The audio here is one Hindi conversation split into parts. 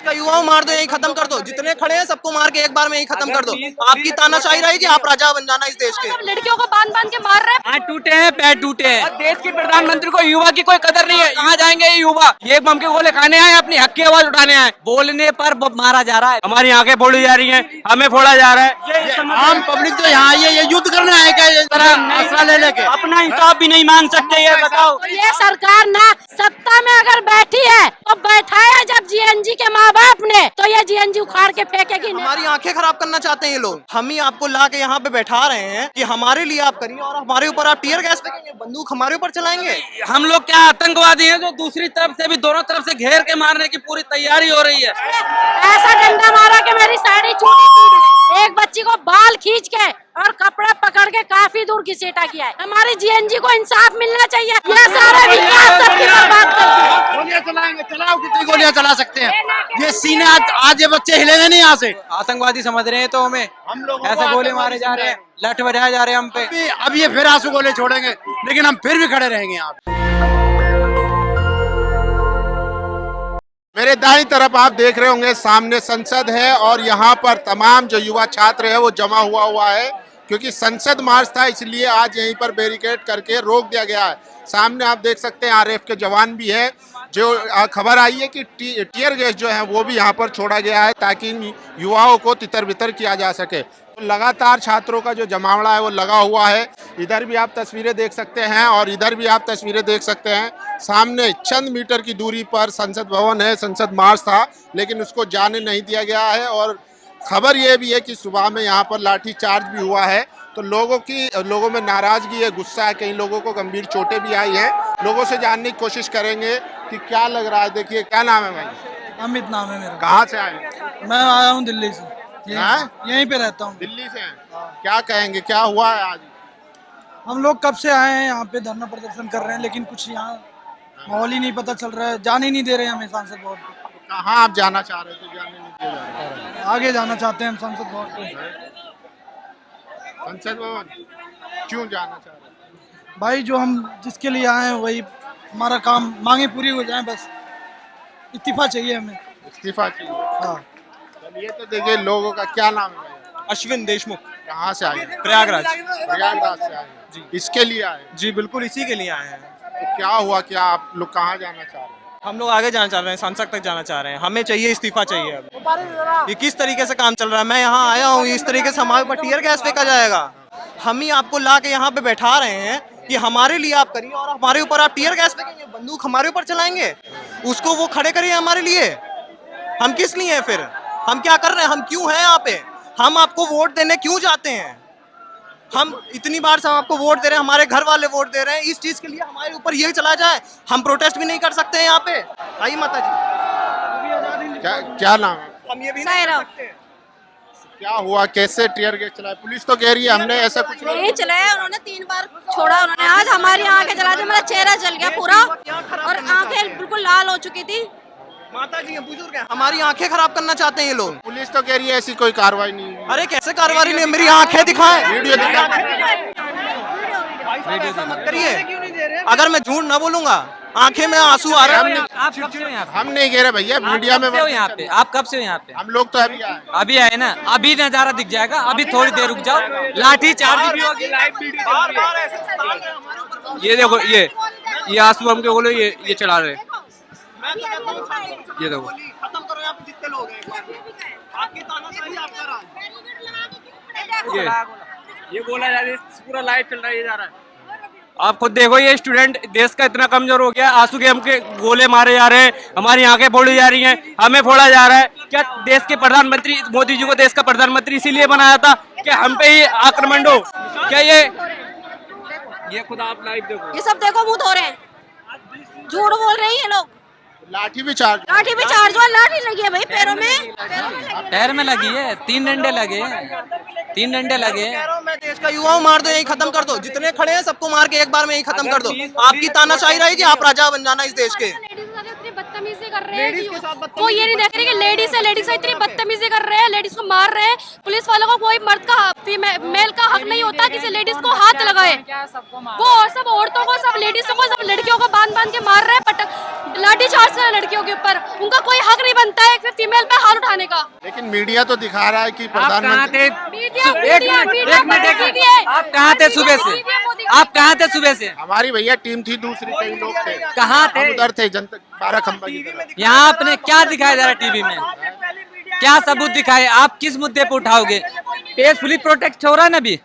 का युवा मार दो, यही खत्म कर दो, जितने खड़े हैं सबको मार के एक बार में यही खत्म कर दो। आपकी तानाशाही रहेगी, आप राजा बन जाना इस देश के। लड़कियों को बांध बांध के मार रहे हैं, हाथ टूटे हैं, पैर टूटे हैं। देश के प्रधानमंत्री को युवा की कोई कदर नहीं है। यहाँ जाएंगे ये युवा, ये बम के गोले खाने आए, अपनी हक की आवाज उठाने आए, बोलने पर मारा जा रहा है। हमारी आंखें फोड़ी जा रही हैं, हमें फोड़ा जा रहा है। आम पब्लिक तो यहाँ आई है, ये युद्ध करने आए क्या? असला ले लेके अपना हिसाब भी नहीं मांग सकते, ये बताओ। ये सरकार ना सत्ता में अगर बैठी है तो बैठाया जब जीएनजी के माँ बाप ने, तो ये जीएनजी उखाड़ के फेंकेगी नहीं। हमारी आंखें खराब करना चाहते हैं ये लोग। हम ही आपको ला के यहाँ पे बैठा रहे हैं कि हमारे लिए आप करिए, और हमारे ऊपर आप टीयर गैस फेंकेंगे, बंदूक हमारे ऊपर चलाएंगे। हम लोग क्या आतंकवादी हैं जो दूसरी तरफ से भी दोनों तरफ से घेर के मारने की पूरी तैयारी हो रही है। ऐसा डंडा मारा कि मेरी साड़ी टूट गई। एक बच्ची को बाल खींच के और कपड़ा पकड़ के काफी दूर घसीटा किया है। हमारी जीएनजी को इंसाफ मिलना चाहिए। ये सारा विकास सबकी बर्बाद कर दिया। गोलियां चलाएंगे, चलाओ, कितनी गोलियां चला सकते हैं? ये सीने आज ये बच्चे हिलेंगे नहीं यहाँ से। आतंकवादी समझ रहे हैं तो हमें, हम लोग ऐसे गोले मारे जा रहे हैं, लठ बजाए जा रहे हैं हम पे। अब ये फिर आंसू गोले छोड़ेंगे, लेकिन हम फिर भी खड़े रहेंगे यहाँ पे। मेरे दाईं तरफ आप देख रहे होंगे सामने संसद है, और यहाँ पर तमाम जो युवा छात्र है वो जमा हुआ है, क्योंकि संसद मार्च था, इसलिए आज यहीं पर बैरिकेड करके रोक दिया गया है। सामने आप देख सकते हैं आरएएफ के जवान भी है। जो खबर आई है कि टीयर गैस जो है वो भी यहाँ पर छोड़ा गया है ताकि युवाओं को तितर बितर किया जा सके। तो लगातार छात्रों का जो जमावड़ा है वो लगा हुआ है। इधर भी आप तस्वीरें देख सकते हैं और इधर भी आप तस्वीरें देख सकते हैं। सामने चंद मीटर की दूरी पर संसद भवन है, संसद मार्च था, लेकिन उसको जाने नहीं दिया गया है। और खबर ये भी है कि सुबह में यहाँ पर लाठी चार्ज भी हुआ है, तो लोगों में नाराजगी है, गुस्सा है, कई लोगों को गंभीर चोटें भी आई हैं। लोगों से जानने की कोशिश करेंगे कि क्या लग रहा है। देखिए, क्या नाम है भाई? अमित नाम है मेरा। कहाँ से आए? मैं आया हूँ दिल्ली से, यहीं पे रहता हूँ। दिल्ली से हैं? क्या कहेंगे, क्या हुआ है आज? हम लोग कब से आए हैं यहाँ पे, धरना प्रदर्शन कर रहे हैं, लेकिन कुछ यहाँ माहौल ही नहीं पता चल रहा है, जाने ही नहीं दे रहे हमें सांसद भवन पे। कहाँ आप जाना चाह रहे थे? जाने नहीं दिया जा रहा है। आगे जाना चाहते हैं हम संसद भवन पे। संसद भवन क्यों जाना चाह रहे हैं? भाई जो हम जिसके लिए आए हैं वही हमारा काम, मांगे पूरी हो जाए, बस इस्तीफा चाहिए हमें। इस्तीफा चाहिए? हाँ। चलिए, तो देखिए लोगों का क्या नाम है? अश्विन देशमुख। कहाँ से आए? प्रयागराज। प्रयागराज से आए जी। इसके लिए आए? जी बिल्कुल, इसी के लिए आए हैं। तो क्या हुआ, क्या आप लोग कहाँ जाना चाह रहे हैं? हम लोग आगे जाना चाह रहे हैं, संसद तक जाना चाह रहे हैं। हमें चाहिए इस्तीफा चाहिए। अब ये किस तरीके से काम चल रहा है? मैं यहाँ आया हूँ, इस तरीके से हमारे ऊपर टीयर गैस फेंका जाएगा। हम ही आपको ला के यहाँ पे बैठा रहे हैं कि हमारे लिए आप करिए, और हमारे ऊपर आप टीयर गैस फेंकेंगे, बंदूक हमारे ऊपर चलाएंगे। उसको वो खड़े करिए हमारे लिए। हम किस लिए हैं फिर? हम क्या कर रहे हैं? हम क्यों हैं यहाँ पे? हम आपको वोट देने क्यों जाते हैं? हम इतनी बार से आपको वोट दे रहे हैं, हमारे घर वाले वोट दे रहे हैं, इस चीज के लिए हमारे ऊपर ये चला जाए? हम प्रोटेस्ट भी नहीं कर सकते हैं यहाँ पे? आई माता जी, क्या नाम है? हम ये भी नहीं कर सकते। क्या हुआ, कैसे टीयर गैस चलाया? पुलिस तो कह रही है हमने ऐसा कुछ नहीं चलाया, उन्होंने 3 बार छोड़ा। उन्होंने आज हमारी आंखें जला दी, मेरा चेहरा जल गया पूरा और आंखें बिल्कुल लाल हो चुकी थी। माता जी बुजुर्ग हैं, हमारी आंखें खराब करना चाहते हैं ये लोग। पुलिस तो कह रही है ऐसी कोई कार्रवाई नहीं हुई। अरे कैसे कार्रवाई नहीं? मेरी आंखें दिखाएं, वीडियो दिखा। ऐसा मत करिए। अगर मैं झूठ ना बोलूंगा, आंखें में आंसू आ रहे हैं। आप कब से हो यहाँ पे? हम नहीं कह रहे भैया, मीडिया में यहाँ पे आप कब से हो यहाँ पे? हम लोग तो अभी आए। अभी आए ना, अभी नजारा दिख जाएगा, अभी थोड़ी देर रुक जाओ, लाठी चार्ज भी होगी। ये देखो, ये आंसू हमके बोलो, ये चढ़ा रहे, ये देखो। खत्म करो यहाँ पे जितने लोग हैं। आपकी तानाशाही, आपका राज। ये बोला जा रहा है, पूरा लाइव चल रहा है, ये जा रहा है। आप खुद देखो, ये स्टूडेंट देश का इतना कमजोर हो गया, आंसू के हमके गोले मारे जा रहे हैं, हमारी आंखें फोड़ी जा रही हैं, हमें फोड़ा जा रहा है। क्या देश के प्रधानमंत्री मोदी जी को देश का प्रधानमंत्री इसीलिए बनाया था कि हम पे ही आक्रमण हो? क्या ये खुद आप लाइव देखो, ये सब देखो मुंह धो रहे हैं, झूठ बोल रहे हैं ये लोग। लाठी भी चार्ज हुआ, लाठी लगी है भाई पैरों में, पैर में लगी है, 3 डंडे लगे हैं, 3 डंडे लगे हैं। मैं देश का युवा मार दो, यही खत्म कर दो, जितने खड़े हैं सबको मार के एक बार में यही खत्म कर दो। आपकी तानाशाही रहेगी, आप राजा बन जाना इस देश के। बदतमीजी कर रहे हैं, वो ये नहीं देख रहे कि लेडीज है, लेडीज से इतनी बदतमीजी कर रहे हैं, लेडीज को मार रहे हैं। पुलिस वालों को कोई मर्द का मेल का हक नहीं होता किसी लेडीज को हाथ लगाए। वो सब औरतों को, सब लेडीजों को, सब लड़कियों को बांध बांध के मार रहे हैं, लाठी चार्ज कर रहे हैं लड़कियों के ऊपर। उनका कोई हक नहीं बनता है फीमेल पे हाथ उठाने का। लेकिन मीडिया तो दिखा रहा है कि प्रधानमंत्री आप कहाँ थे सुबह से? आप कहाँ थे सुबह से? हमारी भैया टीम थी दूसरी, कई लोग थे। कहाँ थे? हम उधर थे, जनता 12 खंबा की तरफ। यहाँ आपने क्या दिखाया जा रहा है टीवी में? क्या सबूत दिखाए? आप किस मुद्दे पे उठाओगे? पीसफुली प्रोटेस्ट हो रहा है ना अभी।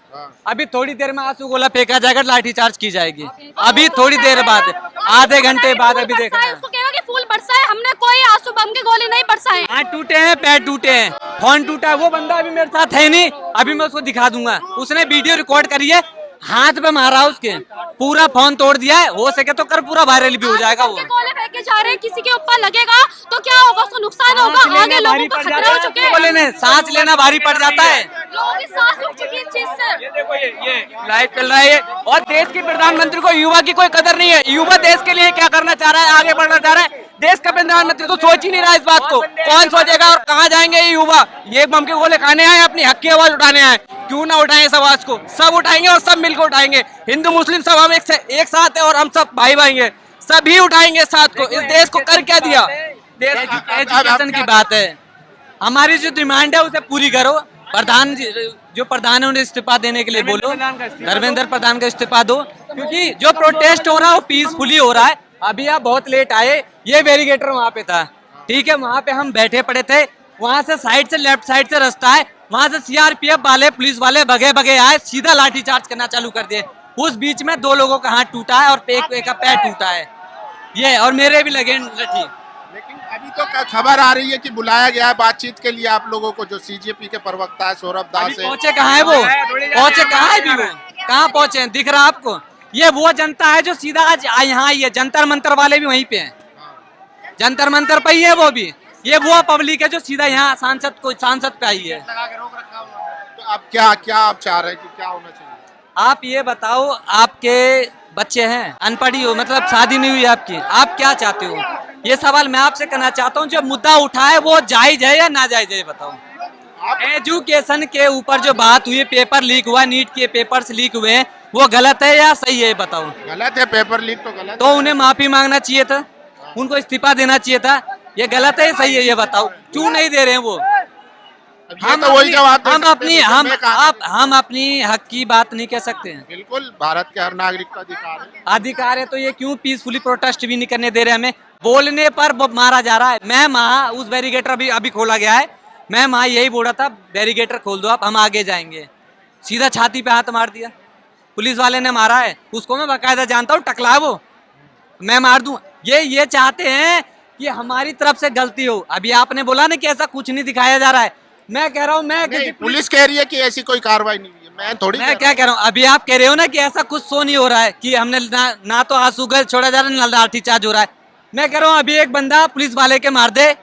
अभी थोड़ी देर में आंसू गोला फेंका जाएगा, लाठी चार्ज की जाएगी। अभी थोड़ी देर बाद, आधे घंटे बाद अभी देखना है। उसको कहेगा कि फूल बरसाए, हमने कोई आंसू बम की गोली नहीं बरसाए। हाथ टूटे हैं, पैर टूटे हैं, फोन टूटा है। वो बंदा अभी मेरे साथ है नहीं, अभी मैं उसको दिखा दूंगा। उसने वीडियो रिकॉर्ड करी है, हाथ पे मारा उसके, पूरा फोन तोड़ दिया है। हो सके तो कर पूरा वायरल भी हो जाएगा। वो गोले फेंके जा रहे हैं, किसी के ऊपर लगेगा तो क्या होगा? उसको नुकसान होगा, आगे लोगों को खतरा हो चुके हैं। गोले में सांस लेना भारी पड़ जाता है। लोगों की सांस रुक चुकी है इस चीज से। ये देखो, ये लाइव चल रहा है और देश के प्रधानमंत्री को युवा की कोई कदर नहीं है। युवा देश के लिए क्या करना चाह रहा है, आगे बढ़ना चाह रहा है। देश का प्रधानमंत्री तो सोच ही नहीं रहा इस बात को। कौन सोचेगा और कहाँ जाएंगे ये युवा? ये बम के गोले खाने आए, अपनी हक की आवाज उठाने आए। क्यों ना उठाएं इस आवाज को? सब उठाएंगे और सब मिलकर उठाएंगे। हिंदू मुस्लिम सब हम एक साथ है और हम सब भाई भाई हैं। सभी उठाएंगे साथ को। इस देश को कर क्या दिया? एजुकेशन की बात है। हमारी जो डिमांड है उसे पूरी करो। प्रधान जो प्रधान है उन्हें इस्तीफा देने के लिए बोलो। धर्मेंद्र प्रधान का इस्तीफा दो, क्योंकि जो प्रोटेस्ट हो रहा है वो पीसफुली हो रहा है। अभी आप बहुत लेट आए। ये बैरिकेटर वहाँ पे था, ठीक है, वहाँ पे हम बैठे पड़े थे। वहाँ से साइड से, लेफ्ट साइड से रास्ता है, वहाँ से सीआरपीएफ वाले, पुलिस वाले भगे भगे आए, सीधा लाठी चार्ज करना चालू कर दिए। उस बीच में 2 लोगों का हाथ टूटा है और एक का पैर टूटा है। ये और मेरे भी लगे लठी। लेकिन अभी तो खबर आ रही है कि बुलाया गया है बातचीत के लिए आप लोगों को, जो सीजेपी के प्रवक्ता है सौरभ दास है। पहुंचे कहाँ है वो? पहुंचे कहाँ है? भी वो कहाँ पहुंचे? दिख रहा आपको? ये वो जनता है जो सीधा आज यहाँ आई है। जंतर मंतर वाले भी वहीं पे हैं, जंतर मंतर पे ही है वो भी। ये वो पब्लिक है जो सीधा यहाँ सांसद पे आई है। तो आप क्या आप चाह रहे हैं कि क्या होना चाहिए? आप ये बताओ, आपके बच्चे हैं, अनपढ़ी हो, मतलब शादी नहीं हुई आपकी, आप क्या चाहते हो? ये सवाल मैं आपसे करना चाहता हूँ। जो मुद्दा उठा है वो जायज है या ना जायज है, बताओ। एजुकेशन के ऊपर जो बात हुई, पेपर लीक हुआ, नीट के पेपर्स लीक हुए, वो गलत है या सही है, बताओ। गलत है, पेपर लीक तो गलत। तो उन्हें माफी मांगना चाहिए था, उनको इस्तीफा देना चाहिए था। ये गलत है सही है, ये बताओ। क्यों नहीं दे रहे हैं वो? हम तो वही जवाब हम अपनी हक की बात नहीं कह सकते हैं। बिल्कुल, भारत के हर नागरिक का अधिकार है। अधिकार है तो ये क्यों पीसफुली प्रोटेस्ट भी नहीं करने दे रहे? हमें बोलने पर मारा जा रहा है। मैं वहाँ उस बैरिकेटर अभी खोला गया है, मैं वहाँ यही बोल रहा था बैरिकेटर खोल दो आप, हम आगे जाएंगे। सीधा छाती पे हाथ मार दिया, पुलिस वाले ने मारा है उसको। मैं बाकायदा जानता हूँ, टकला वो, मैं मार दूं। ये चाहते हैं कि हमारी तरफ से गलती हो। अभी आपने बोला ना कि ऐसा कुछ नहीं दिखाया जा रहा है। मैं कह रहा हूँ, मैं पुलिस कह रही है कि ऐसी कोई कार्रवाई नहीं हुई है। मैं क्या कह रहा हूँ? अभी आप कह रहे हो ना कि ऐसा कुछ शो नहीं हो रहा है, कि हमने ना तो आंसू गैस छोड़ा जा रहा है, ना लाठी चार्ज हो रहा है। मैं कह रहा हूँ अभी एक बंदा पुलिस वाले के मार दे,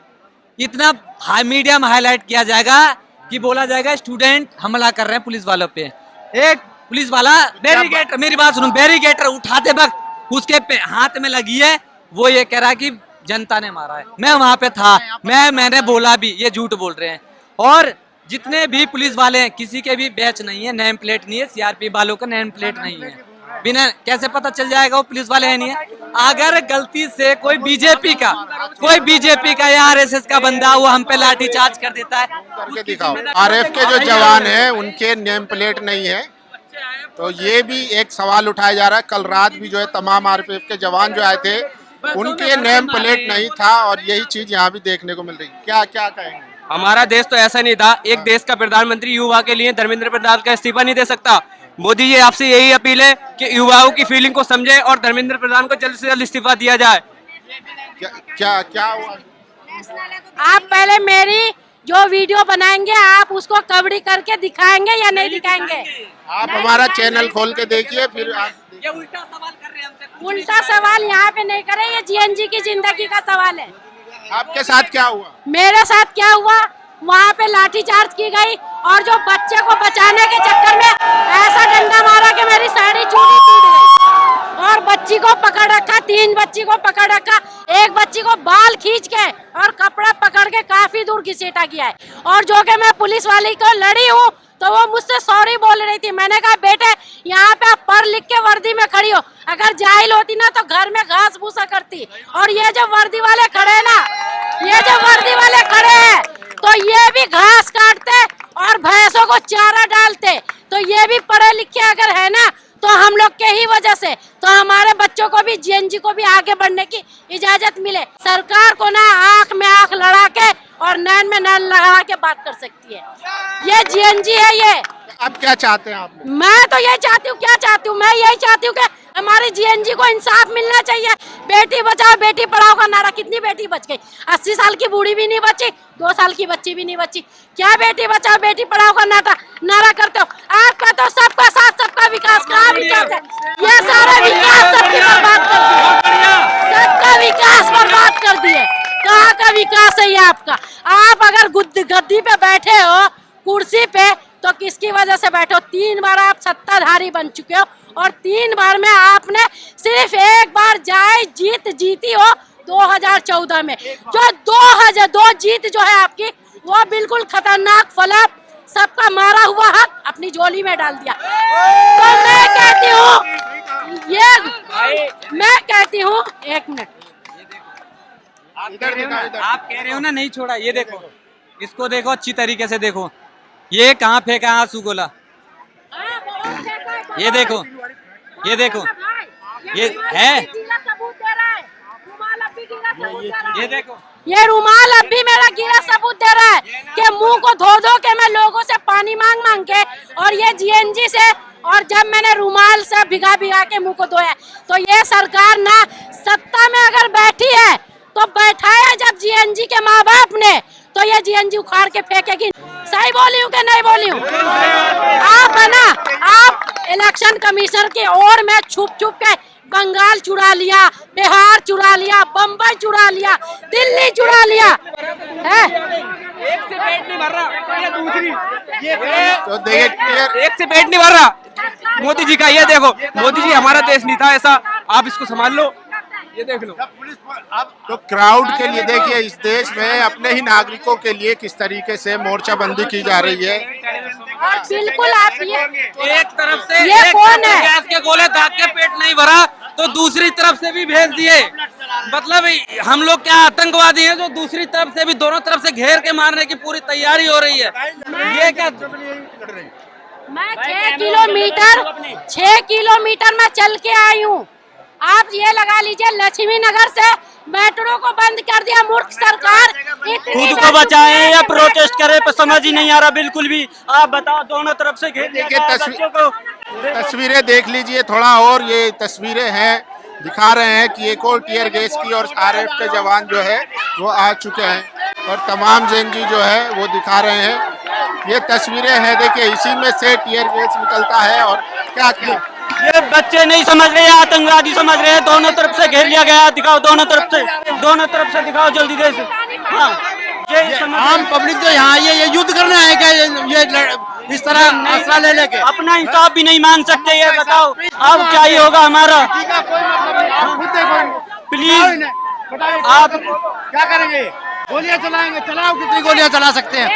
इतना मीडिया में हाईलाइट किया जाएगा कि बोला जाएगा स्टूडेंट हमला कर रहे हैं पुलिस वालों पे। एक पुलिस वाला बैरिकेटर, मेरी बात सुनो, बैरिकेटर उठाते वक्त उसके हाथ में लगी है, वो ये कह रहा है कि जनता ने मारा है। मैं वहां पे था, मैंने बोला भी, ये झूठ बोल रहे हैं। और जितने भी पुलिस वाले हैं, किसी के भी बैच नहीं है, नेम प्लेट नहीं है, सीआरपी वालों का नेम प्लेट नहीं है। बिना कैसे पता चल जाएगा वो पुलिस वाले है नहीं है? अगर गलती से कोई बीजेपी का या आरएसएस का बंदा वो हम पे लाठी चार्ज कर देता है, करके दिखाओ। आरएफ के जो जवान हैं उनके नेम प्लेट नहीं है, तो ये भी एक सवाल उठाया जा रहा है। कल रात भी जो है तमाम आरपीएफ के जवान जो आए थे उनके नेम प्लेट नहीं था, और यही चीज यहाँ भी देखने को मिल रही। क्या कहेंगे? हमारा देश तो ऐसा नहीं था। एक देश का प्रधानमंत्री युवा के लिए धर्मेंद्र प्रधान का इस्तीफा नहीं दे सकता। मोदी जी आपसे यही अपील है कि युवाओं की फीलिंग को समझे और धर्मेंद्र प्रधान को जल्द से जल्द इस्तीफा दिया जाए। क्या हुआ? आप पहले मेरी जो वीडियो बनाएंगे आप उसको कवरी करके दिखाएंगे या नहीं दिखाएंगे? आप हमारा चैनल खोल के देखिए, फिर ये उल्टा सवाल कर रहे हैं हमसे। उल्टा सवाल यहाँ पे नहीं करे, ये जीएनजी की जिंदगी का सवाल है। आपके साथ क्या हुआ? मेरे साथ क्या हुआ? वहाँ पे लाठीचार्ज की गई और जो बच्चे को बचाने के चक्कर में ऐसा डंडा मारा कि मेरी साड़ी चूड़ी टूट गई। और बच्ची को पकड़ रखा, 3 बच्ची को पकड़ रखा, एक बच्ची को बाल खींच के और कपड़ा पकड़ के काफी दूर घसीटा गया है। और जो कि मैं पुलिस वाली को लड़ी हूँ तो वो मुझसे सॉरी बोल रही थी। मैंने कहा बेटे यहाँ पे आप पढ़ लिख के वर्दी में खड़ी हो, अगर जाहिल होती ना तो घर में घास भूसा करती। और ये जो वर्दी वाले खड़े हैं ना, ये जो वर्दी वाले खड़े हैं तो ये भी घास काटते और भैंसों को चारा डालते। तो ये भी पढ़े लिखे अगर है ना तो हम लोग के ही वजह से तो हमारे बच्चों को भी जीएनजी को भी आगे बढ़ने की इजाजत मिले। सरकार को ना आंख में आंख लड़ा के और नैन में नैन लगा के बात कर सकती है। ये जीएनजी है ये। अब क्या चाहते हैं आप? मैं तो यही चाहती हूँ, क्या चाहती हूँ, मैं यही चाहती हूँ कि हमारी जीएनजी को इंसाफ मिलना चाहिए। बेटी बचाओ बेटी पढ़ाओ का नारा, कितनी बेटी बच गई? 80 साल की बूढ़ी भी नहीं बची, 2 साल की बच्ची भी नहीं बची। क्या बेटी बचाओ बेटी पढ़ाओ का नारा करते हो? आपका तो सबका साथ सबका विकास, कहाँ विकास है? ये सारा विकास सबकी बर्बाद कर दिया, सबका विकास बर्बाद कर दिए। कहाँ का विकास है ये आपका? आप अगर गद्दी पे बैठे हो, कुर्सी पे, तो किसकी वजह से बैठे हो? 3 बार आप सत्ताधारी बन चुके हो और 3 बार में आपने सिर्फ एक बार जीती हो 2014 में। जो 2 जीत जो है आपकी वो बिल्कुल खतरनाक फलप, सबका मारा हुआ हक अपनी झोली में डाल दिया। तो मैं कहती हूँ मैं कहती हूँ, 1 मिनट, आप कह रहे हो ना नहीं छोड़ा, ये देखो, इसको देखो अच्छी तरीके से देखो, ये कहाँ फेंका है आंसू गोला, ये देखो, ये देखो, ये है, ये देखो, ये रुमाल अब भी मेरा गिरा सबूत दे रहा है कि मुंह को धो धो के मैं लोगों से पानी मांग मांग के और ये जीएनजी से, और जब मैंने रुमाल से भिगा भिगा के मुंह को धोया। तो ये सरकार ना सत्ता में अगर बैठी है तो बैठाया जब जीएनजी के माँ बाप ने, तो ये जीएनजी उखाड़ के फेंकेगी। सही बोली हूँ कि नहीं बोली हूँ? आप है ना, आप इलेक्शन कमीशन की ओर में छुप छुप के बंगाल चुरा लिया, बिहार चुरा लिया, बम्बई चुरा लिया, दिल्ली चुरा लिया है। एक से पेट नहीं भर रहा, ये दूसरी, तो देखिए एक से पेट नहीं भर रहा मोदी जी का। ये देखो मोदी जी, हमारा देश नहीं था ऐसा, आप इसको संभाल लो, ये देख लो। तो क्राउड के लिए देखिए, इस देश में अपने ही नागरिकों के लिए किस तरीके से मोर्चाबंदी की जा रही है। और बिल्कुल आप ये एक तरफ से ये कौन है? गैस के गोले दाग के पेट नहीं भरा तो दूसरी तरफ से भी भेज दिए। मतलब हम लोग क्या आतंकवादी हैं जो दूसरी तरफ से भी, दोनों तरफ से घेर के मारने की पूरी तैयारी हो रही है। ये क्या, मैं 6 किलोमीटर में चल के आई हूँ। आप ये लगा लीजिए, लक्ष्मी नगर से मेट्रो को बंद कर दिया मूर्ख सरकार। खुद को बचाएं या प्रोटेस्ट करें पर समझ ही नहीं आ रहा बिल्कुल भी। आप बताओ, दोनों तरफ से घेर लिया गया है बच्चों को। तस्वीरें देख लीजिए थोड़ा और, ये तस्वीरें हैं, दिखा रहे हैं कि एक और टीयर गैस की और आरएफ के जवान जो है वो आ चुके हैं और तमाम जेएनजी जो है वो दिखा रहे हैं। ये तस्वीरें हैं, देखिए इसी में से टीयर गैस निकलता है। और क्या क्या ये बच्चे नहीं समझ रहे, आतंकवादी समझ रहे हैं। दोनों तरफ से घेर लिया गया, दिखाओ दोनों तरफ से दिखाओ जल्दी से। हाँ, ये आम पब्लिक तो यहाँ ये युद्ध करना है क्या? ये इस तरह असला ले लेके अपना इंसाफ भी नहीं मांग सकते। ये बताओ अब क्या ही होगा हमारा? प्लीज आप क्या करेंगे? गोलियां चलाएंगे? चलाओ, कितनी गोलियां चला सकते हैं?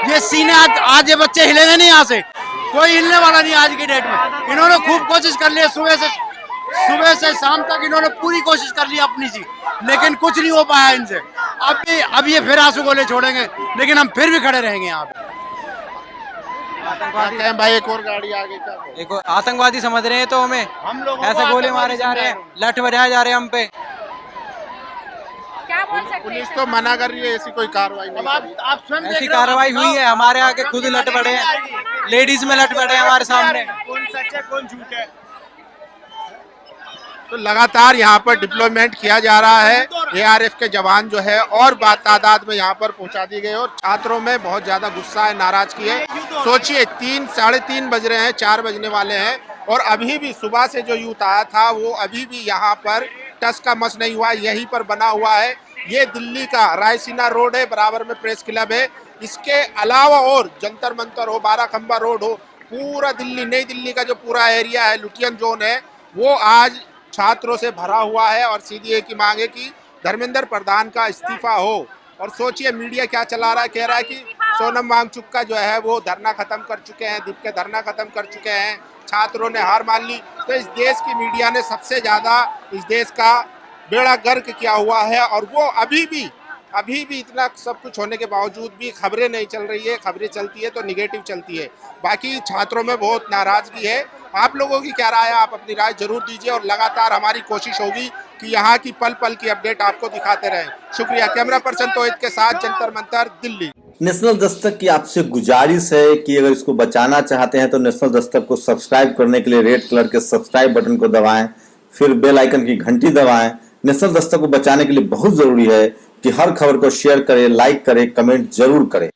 ये सीने आज ये बच्चे हिलेंगे नहीं, यहाँ से कोई हिलने वाला नहीं आज की डेट में। इन्होंने खूब कोशिश कर ली, सुबह से शाम तक इन्होंने पूरी कोशिश कर ली अपनी सी, लेकिन कुछ नहीं हो पाया इनसे। अब ये फिर आंसू गोले छोड़ेंगे, लेकिन हम फिर भी खड़े रहेंगे यहाँ पे। भाई एक और गाड़ी आगे क्या? एक आतंकवादी समझ रहे हैं तो हमें, हम लोग ऐसे गोले मारे जा रहे हैं, लठ बजाए जा रहे हैं हम पे। क्या बोल सकते हैं? पुलिस तो मना कर रही है, ऐसी कोई कार्रवाई नहीं कर रही। ऐसी कार्रवाई हुई है, हमारे आगे खुद लट पड़े हैं, लेडीज में लट पड़े हैं हमारे सामने। कौन सच है कौन झूठ है? तो लगातार यहाँ पर डिप्लॉयमेंट किया जा रहा है। एआरएफ के जवान जो है और तादाद में यहाँ पर पहुँचा दी गई और छात्रों में बहुत ज्यादा गुस्सा है, नाराजगी है। सोचिए 3-3:30 बज रहे हैं, 4 बजने वाले हैं और अभी भी सुबह से जो यूथ आया था वो अभी भी यहाँ पर टस का मस नहीं हुआ, यहीं पर बना हुआ है। ये दिल्ली का रायसीना रोड है, बराबर में प्रेस क्लब है। इसके अलावा और जंतर मंतर हो, 12 खंबा रोड हो, पूरा दिल्ली, नई दिल्ली का जो पूरा एरिया है, लुटियन जोन है, वो आज छात्रों से भरा हुआ है और सीधी एक ही मांग है कि धर्मेंद्र प्रधान का इस्तीफा हो। और सोचिए मीडिया क्या चला रहा है, कह रहा है कि सोनम वांगचुक का जो है वो धरना खत्म कर चुके हैं, दीप के धरना खत्म कर चुके हैं, छात्रों ने हार मान ली। तो इस देश की मीडिया ने सबसे ज्यादा इस देश का बेड़ा गर्क किया हुआ है और वो अभी भी इतना सब कुछ होने के बावजूद भी खबरें नहीं चल रही है। खबरें चलती है तो निगेटिव चलती है। बाकी छात्रों में बहुत नाराजगी है। आप लोगों की क्या राय है, आप अपनी राय जरूर दीजिए और लगातार हमारी कोशिश होगी कि यहाँ की पल पल की अपडेट आपको दिखाते रहें। शुक्रिया। कैमरा पर्सन तोहिद के साथ जंतर मंतर, दिल्ली। नेशनल दस्तक की आपसे गुजारिश है कि अगर इसको बचाना चाहते हैं तो नेशनल दस्तक को सब्सक्राइब करने के लिए रेड कलर के सब्सक्राइब बटन को दबाएं, फिर बेल आइकन की घंटी दबाएं। नेशनल दस्तक को बचाने के लिए बहुत जरूरी है कि हर खबर को शेयर करें, लाइक करें, कमेंट जरूर करें।